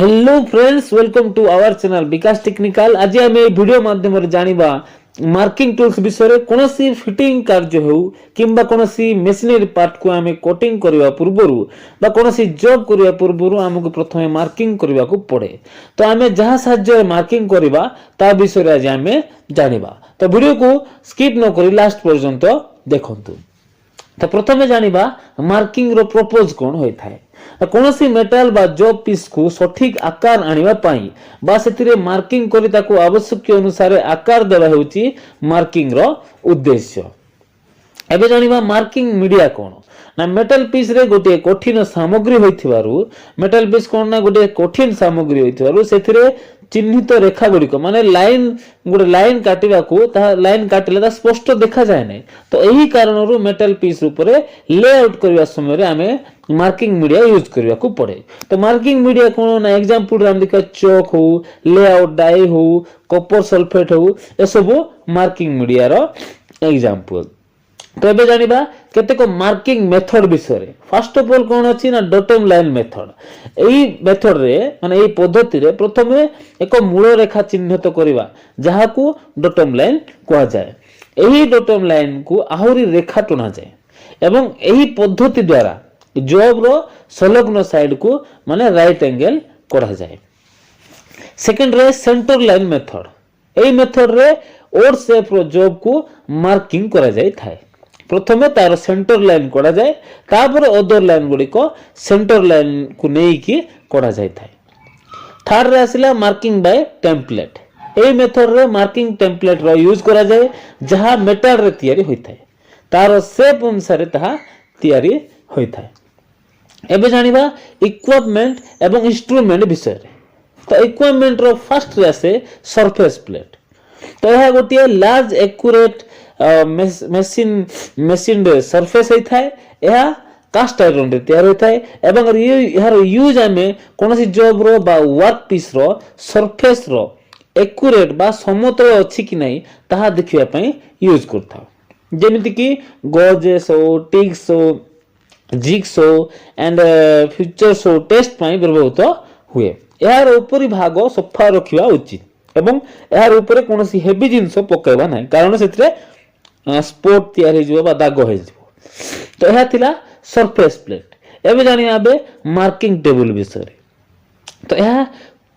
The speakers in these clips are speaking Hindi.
Hello friends, welcome to our channel Vikas technical. आज आम वीडियो माध्यम जानिबा मार्किंग टूल्स विषय कौन सी फिटिंग कार्य हो किंबा कौन सी मेशिनरी पार्ट को आम कटिंग करने पूर्व बा कौन सी जॉब करने पूर्व आमको प्रथम मार्किंग करने को पड़े। तो आम जहाँ साहाय्य मार्किंग करवा ता विषय आज आम जानिबा। तो वीडियो को स्किप न करी लास्ट पर्यंत देखंतु। तो प्रथमे जानिबा मार्किंग रो प्रपोज कौन होता है। कौन सी मेटाल बा जॉब पीस को सठिक आकार आनिबा पाई बा सेतिरे मार्किंग करी ताको आवश्यक अनुसार आकार देवा हेउची मार्किंग रो उद्देश्य। एबे जानिबा मार्किंग मीडिया कौन ना मेटल पीस रे गोटे कठिन सामग्री होइथिबारु मेटल पीस कौन ना गोटे कठिन सामग्री होइथिबारु सेतिरे चिन्हित रेखा गुड़िक माने लाइन गोटे लाइन काटिबा को ता लाइन काटिले ता स्पष्ट देखा जाय नै। तो एही कारणरु मेटल पीस ऊपर लेआउट करबा समय रे आमे मार्किंग मीडिया यूज करबा को पड़े। तो मार्किंग मीडिया कोन ना एग्जांपल हम देखा चॉक हो, लेआउट डाई हो, कॉपर सल्फेट हो, ए सब मार्किंग मीडिया रो एग्जांपल। तो एबे जानिबा केतेको मार्किंग मेथड विषय। फर्स्ट ऑफ ऑल कोन अछि ना डॉटम लाइन मेथड। एही मेथड रे माने एही पद्धति रे प्रथमे एक मूल रेखा चिह्नित करबा जहा को डॉटम लाइन कहा जाय। एही डॉटम लाइन को आहुरी रेखा टना जाय एवं एही पद्धति द्वारा जॉब रो संलग्न साइड को माने राइट एंगल करा जाय। सेकंड रे सेंटर लाइन मेथड। एही मेथड रे ओड शेप रो जॉब को मार्किंग करा जाय थाए। प्रथमे तार सेंटर लाइन करा जाए तापर अदर लाइन गुडी को सेंटर लाइन को नेई की करा जाय थाए। थर्ड रे आसिला मार्किंग बाय टेम्पलेट। ए मेथड रे मार्किंग टेम्पलेट रो यूज करा जाए जहां मेटल रे तयारी होई थाए तार शेप अनुसार ताहा तयारी होई थाए। एबे जानिबा इक्विपमेंट एवं इंस्ट्रूमेंट विषय रे। तो इक्विपमेंट रो फर्स्ट रे आसे सरफेस प्लेट। तो यह गोटे लार्ज एक्यूरेट मेसिन सरफेस होता है। यह कास्ट आयरन रे तैयार होता है एवं यार यूज आमे कोनसी जॉब रो बा वर्क पीस रो सरफेस रो एक्यूरेट बा समतल अछि कि नै ताहा देखिया पई यूज करथा। जेमिति कि गॉजेस हो, टिग्स हो, जिग्स हो एंड फ्यूचर्स हो टेस्ट पई व्यवहृत हुए। यार ऊपरी भाग सफा रखिबा उचित एवं यार ऊपर कोनसी हेवी जिंस पकाइबा नै कारण सेतरे स्पॉट तैयार हो जिवो बा दाग हो जिवो। तो यह थिला सरफेस प्लेट। एबे जानि आबे मार्किंग टेबल विषय। तो यह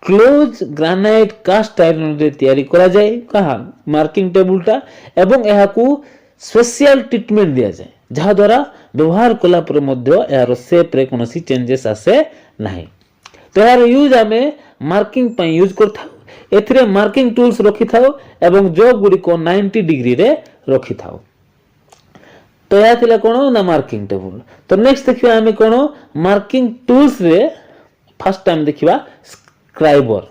क्लोज ग्रेनाइट कास्ट आयरन रे तैयारी करा जाय कहा मार्किंग टेबल टा एवं यह को स्पेशल ट्रीटमेंट दिया जाय जहा द्वारा व्यवहार कला पर मध्य यार शेप रे कोनसी चेंजेस आसे नाही। तो यार यूज आमे मार्किंग पई यूज करथा। एथिरे मार्किंग टूल्स रखि थाओ एवं जॉब गुडी को 90 डिग्री रे रखि थाओ। तो या थिला कोन ना मार्किंग टेबल। तो नेक्स्ट देखिबा आमे कोन मार्किंग टूल्स रे फर्स्ट टाइम देखिबा स्क्राइबर।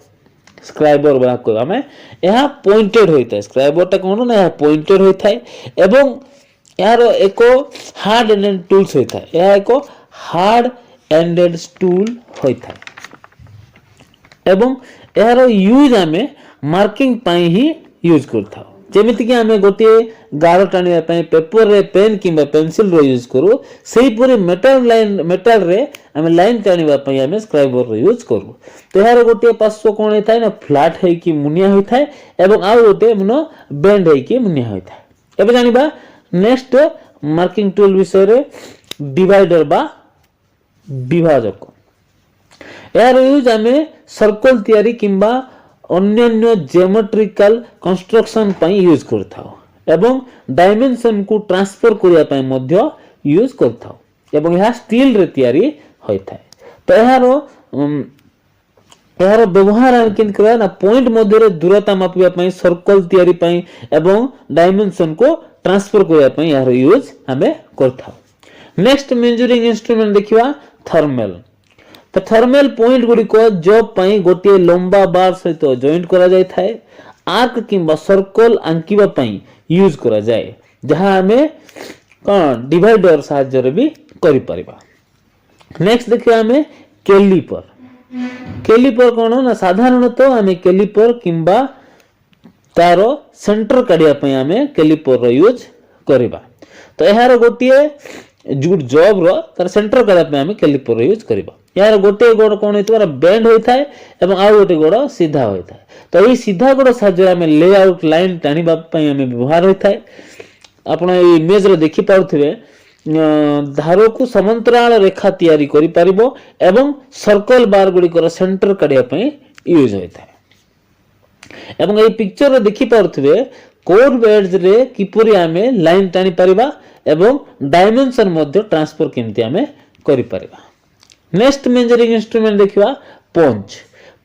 स्क्राइबर बा को आमे यहा पॉइंटेड होइता है। स्क्राइबर ता कोन ना पॉइंटेड होइता है एवं यार एको हार्ड एंडेड टूल्स होइता है। यहा एको हार्ड एंडेड टूल होइता है एवं यार यूज आमे मार्किंग पई ही यूज करथा। जेमिति कि आमे गोटे गारो टानिया पई पेपर रे पेन किबा पेंसिल रो यूज करू सेही पूरी मेटल रे आमे लाइन टानिबा पई आमे स्क्राइबर रो यूज करू। तो यार गोटे पार्श्व कोन हेताय ना फ्लैट है कि मुनिया होइथाय एवं आ गोटे मनो बेंड है कि मुनिया होइथाय। एबे जानिबा नेक्स्ट मार्किंग टूल विषय रे डिवाइडर बा विभाजक। यार यूज आमे सर्कल तयारी किंबा अन्य ज्योमेट्रिकल कंस्ट्रक्शन पई यूज करथाओ एवं डायमेंशन को ट्रांसफर करिया पई मध्य यूज करथाओ एवं यह स्टील रे तयारी होइथाय। तो यार व्यवहार किन करा ना पॉइंट मध्य रे दूरता मापिया पई सर्कल तयारी पई एवं डायमेंशन को ट्रांसफर करिया पई यार यूज हमें करथाओ। नेक्स्ट मेजरिंग इंस्ट्रूमेंट देखिबा थर्मल। तो थर्मल पॉइंट गुडी को जॉब पई गोटे लंबा बार सहित जॉइंट करा जाय थाए। आर्क किंबा सर्कल आंकिबा पई यूज करा जाय जहां हमें कोन डिवाइडर सहायता रे भी करि परिबा। नेक्स्ट देखिया हमें कैलिपर। कैलिपर कोन ना साधारणतः हमें कैलिपर किंबा तारो सेंटर काढिया पई हमें कैलिपर रो यूज करबा। तो एहार गोटे जॉब रो तार सेंटर काढिया पई हमें कैलिपर रो यूज करबा। यार गोटे गोड़ कौन होता बेंड होता है एवं आउ गोटे गोड़ सीधा होता है। तो ये सीधा गोड़ साहाय्य आम लेआउट लाइन टाणिबा पई आम व्यवहार होता है। आपण ये इमेज रे देखि पाउथिबे धार को समांतराल रेखा तैयारी करि परिबो एवं सर्कल बार गुडी कर सेंटर काढिया पई यूज होता है। एवं ये पिक्चर रे देखि पाउथिबे कर्व एज रे किपरि आमे लाइन टाणी परिबा एवं डायमेंशन मध्ये ट्रांसफर केमति आमे करि परिबा। नेक्स्ट मेजरिंग इंस्ट्रूमेंट देखिबा पंच।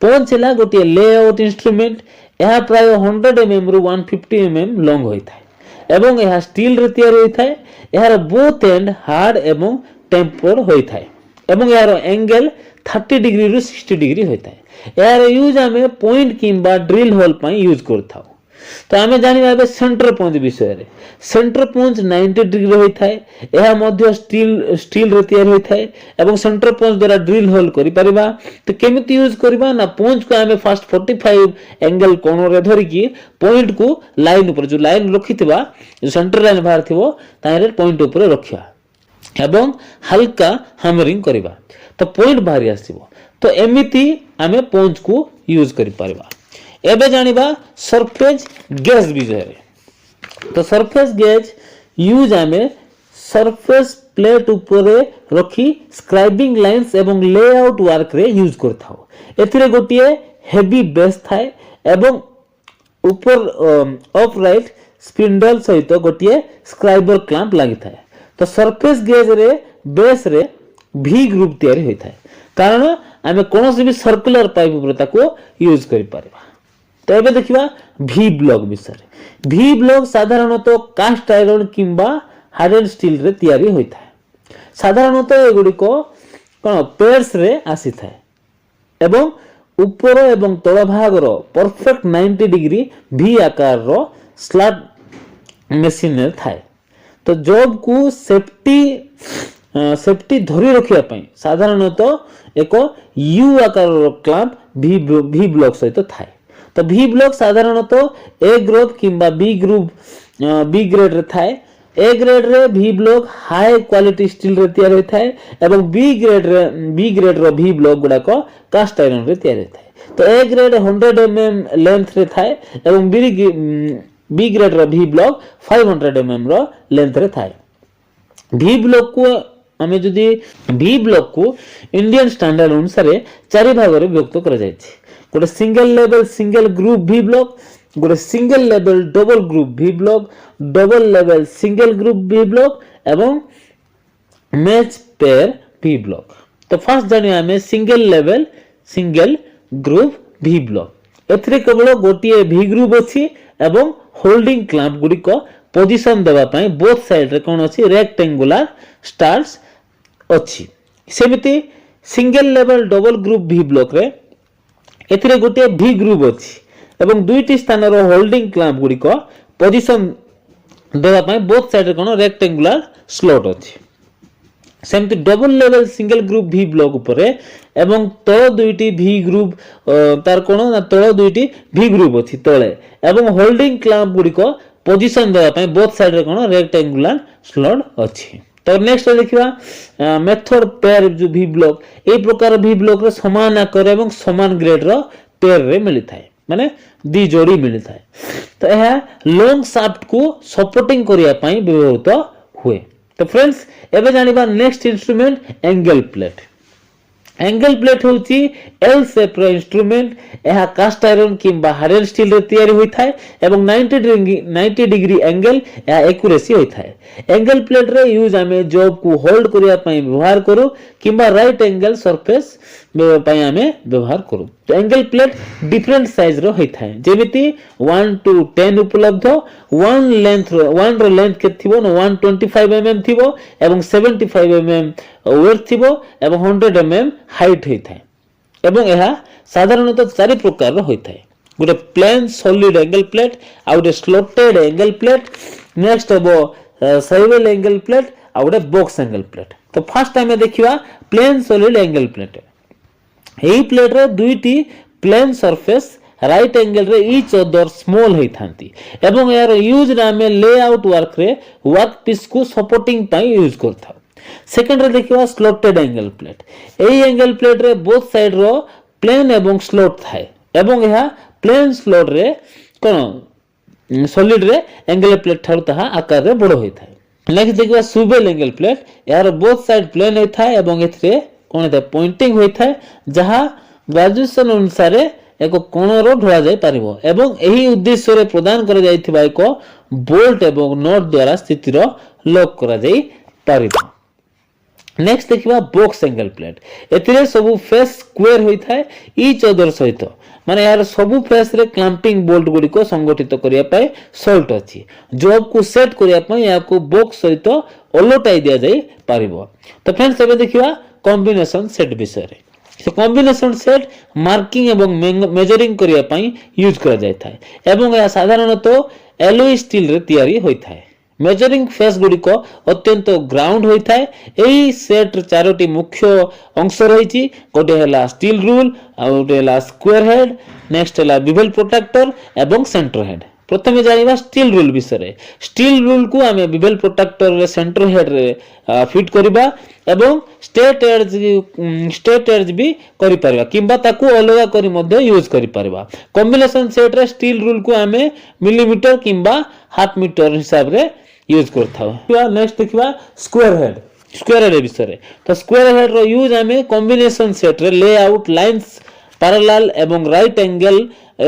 पंच हैला गोटे लेआउट इंस्ट्रूमेंट। यह प्राय 100 mm रु 150 mm लॉन्ग होता है एवं यह स्टील रे तैयार होता है। यार बोथ एंड हार्ड एवं टेम्पर्ड होता है एवं यार एंगल 30 डिग्री रु 60 डिग्री होता है। यार यूज आमे पॉइंट किंबा ड्रिल होल पई यूज करथाउ। तो आमे जानि बाबे सेंटर पंच विषय रे। सेंटर पंच 90 डिग्री होता है। यह मध्य स्टील रे तैयार होता है एवं सेंटर पंच द्वारा ड्रिल होल करि परिबा। तो केमिति यूज करबा ना पंच को आमे फर्स्ट 45 एंगल कोण रे धरि की पॉइंट को लाइन ऊपर जो लाइन रखितबा जो सेंटर लाइन बाहर थिबो तारे पॉइंट ऊपर रखिया एवं हल्का हैमरिंग करबा तो पॉइंट बाहर आसीबो। तो एमिति आमे पंच को यूज करि परिबा। एबे जानिबा सरफेस गेज विषय रे। तो सरफेस गेज यूज आमे सरफेस प्लेट ऊपर रखी स्क्राइबिंग लाइंस एवं लेआउट वर्क रे यूज करथाउ। एथिरे गोटिए हेवी बेस थाए एवं ऊपर अपराइट स्पिंडल सहित गोटिए स्क्राइबर क्लैंप लागि थाए। तो सरफेस गेज रे बेस रे भी ग्रुप तयारी होई थाए कारण आमे कोनोसी भी सर्कुलर पाइप ऊपर ताको यूज करि परिबा। तो एबे देखिबा भी ब्लॉक विषय रे। भी ब्लॉक साधारणतः कास्ट आयरन किंबा हार्डन स्टील रे तयारी होई थाए। साधारणतः एगुडी को कोन पेयर्स रे आसी थाए एवं ऊपर एवं तळ भाग रो परफेक्ट 90 डिग्री भी आकार रो स्लैब मशीन रे थाए। तो जॉब को सेफ्टी धरी रखिया पई साधारणतः एक यू आकार रो क्लैंप भी ब्लॉक सहित थाए। तो भी ब्लॉक साधारणतः ए ग्रुप किंबा बी ग्रेड रे थाए। ए ग्रेड रे भी ब्लॉक हाई क्वालिटी स्टील रे तैयार होता है एवं बी ग्रेड रो भी ब्लॉक गुडा को कास्ट आयरन रे तैयार होता है। तो ए ग्रेड 100 mm लेंथ रे थाए एवं बी ग्रेड रो भी ब्लॉक 500 mm रो लेंथ रे थाए। भी ब्लॉक को आमे जदी भी ब्लॉक को इंडियन स्टैंडर्ड अनुसार 4 भाग रे विभक्त करा जाय छै। गोटे सिंगल लेवल सिंगल ग्रुप भी ब्लॉक, गोटे सिंगल लेवल डबल ग्रुप भी block, double level single group भी ब्लॉक एवं मैच पेयर भी ब्लॉक। तो फर्स्ट जानि आमे सिंगल लेवल सिंगल ग्रुप भी ब्लॉक। एथिरे केवल गोटिए भी ग्रुप अछि एवं होल्डिंग क्लैंप गुडी को पोजीशन देबा पई बोथ साइड रे कोन अछि रेक्टेंगुलर स्टार्स अछि। सेमिति सिंगल लेवल डबल ग्रुप भी ब्लॉक रे एथिरे गोटे भी ग्रुप अछि एवं दुईटी स्थान रो होल्डिंग क्लैंप गुडी को पोजीशन देबा पई बोथ साइड रे कोन रेक्टेंगुलर स्लॉट अछि। सेमति डबल लेवल सिंगल ग्रुप भी ब्लॉक ऊपर एवं तळ दुईटी भी ग्रुप तार कोन ना तळ दुईटी भी ग्रुप अछि तळे एवं होल्डिंग क्लैंप गुडी को पोजीशन देबा पई बोथ साइड रे कोन रेक्टेंगुलर स्लॉट अछि। तो नेक्स्ट देखिबा मेथड पेयर जो भी ब्लॉक ए प्रकार भी ब्लॉक रे समान आकार एवं समान ग्रेड रो पेयर रे मिली थाए माने दी जोड़ी मिली थाए। तो यह लॉन्ग शाफ्ट को सपोर्टिंग करिया पई व्यवहृत हुए। तो फ्रेंड्स एबे जानिबा next instrument angle plate. Angle plate होची एल शेप रो इंस्ट्रूमेंट। यह कास्ट आयरन किंबा हार्डन स्टील रे तयारी होई थाए एवं 90 डिग्री एंगल या एक्यूरेसी होई थाए। एंगल प्लेट रे यूज आमे जॉब को होल्ड करिया पई व्यवहार करू किंबा राइट एंगल सरफेस पई आमे व्यवहार करू। तो एंगल प्लेट डिफरेंट साइज रो होई थाए जेमिति 1 to 10 उपलब्ध। 1 रो लेंथ के थिबो न 125 mm थिबो एवं 75 mm वेट थिबो एवं 100 mm हाइट होई थाए एवं यह साधारणतः 4 प्रकार रो होई थाए। गोटे प्लेन सॉलिड एंगल प्लेट आ गोटे स्लॉटेड एंगल प्लेट नेक्स्ट हबो स्विवेल एंगल प्लेट आ गोटे बॉक्स एंगल प्लेट। तो फर्स्ट टाइम देखिबा प्लेन सॉलिड एंगल प्लेट। एही प्लेट रे दुईटी प्लेन सरफेस राइट एंगल रे ईच अदर स्मॉल होई थांती एवं यार यूज रे हमें लेआउट वर्क रे वर्क पीस को सपोर्टिंग पई यूज करथाउ। सेकंड रे देखिबा स्लॉटेड एंगल प्लेट एई एंगल प्लेट रे बोथ साइड रो प्लेन एवं स्लॉट थाए एवं यह प्लेन स्लॉट रे कोन सॉलिड रे एंगल प्लेट ठार ताहा आकार रे बड़ होई थाए नेक्स्ट देखिबा सुबेल एंगल प्लेट यार बोथ साइड प्लेन होई थाए एवं एथरे कोन थाए पॉइंटिंग होई थाए जहां ग्रेजुएशन अनुसार एक कोण रो ढोला जाय परिबो एवं एही उद्देश्य रे प्रदान करा जायथिबा एक बोल्ट एवं नट द्वारा स्थिति रो लॉक करा जाय परिबो नेक्स्ट देखिबा बॉक्स एंगल प्लेट एथिरे सब फेस स्क्वायर होई थाए ईच अदर सहित माने यार सब फेस रे क्लैंपिंग बोल्ट गुडी को संगठित करिया पाए सॉल्ट अछि जॉब को सेट करिया पाए या को बॉक्स सहित ओलोटाई दिया जाय परिबो तो फ्रेंड्स एबे देखिबा कॉम्बिनेशन सेट विषय रे से कॉम्बिनेशन सेट मार्किंग एवं मेजरिंग करिया पाई यूज करा जाय थाए एवं या साधारणतः एलॉय स्टील रे तयारी होई थाए मेजरिंग फेस गुडी को अत्यंत ग्राउंड होई थाए एही सेट चारोटी मुख्य अंश रहिछि गोटे हला स्टील रूल आ गोटे हला स्क्वायर हेड नेक्स्ट हला बिवेल प्रोटेक्टर एवं सेंटर हेड प्रथमे जानिबा स्टील रूल विषय स्टील रूल को आमे बिवेल प्रोटेक्टर रे सेंटर हेड रे फिट करबा एवं स्टेट एज भी करि परबा किंबा ताकू अलगा करी मध्ये यूज करि परबा कॉम्बिनेशन सेट रे स्टील रूल को आमे मिलीमीटर किंबा हाफ मीटर हिसाब रे यूज करथाउ नेक्स्ट देखिबा स्क्वायर हेड विषय तो स्क्वायर हेड रो यूज आमे कॉम्बिनेशन सेट रे लेआउट लाइंस पैरेलल एवं राइट एंगल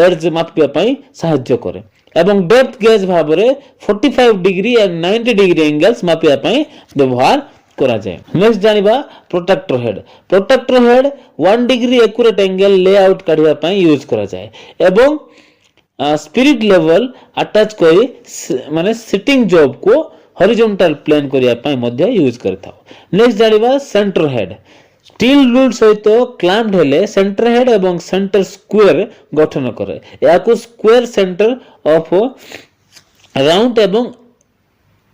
एज मापिया पई सहायता करे एवं डेप्थ गेज भाबरे 45 डिग्री एंड 90 डिग्री एंगल्स मापिया पई व्यवहार करा जाय नेक्स्ट जानिबा protractor head 1 degree accurate angle layout काढिया पई यूज करा जाय एवं स्पिरिट लेवल अटैच करी माने सिटिंग जॉब को हॉरिजॉन्टल प्लेन करिया पई मध्ये यूज करथाउ नेक्स्ट जानिबा सेंटर हेड स्टील रूल सहित क्लैम्प्ड हेले सेंटर हेड एवं सेंटर स्क्वायर गठन करे याको स्क्वायर सेंटर ऑफ राउंड एवं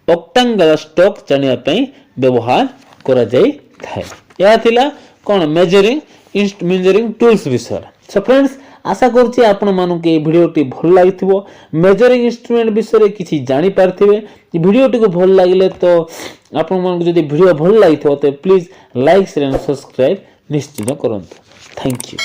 ऑक्टांगल स्टॉक जानिया पई व्यवहार करा जाय थाए या थिला कोन मेजरिंग टूल्स विषय सो फ्रेंड्स आशा करछि आपण मानु के भिडियोटी भल लागिथिबो मेजरिंग इंस्ट्रूमेंट विषय किछि जानि पारथिबे भिडियोटी को भल लागिले तो आपण मानु जदि भिडियो भल लागिथिबो तो please like share and subscribe निश्चित करंतु थैंक यू।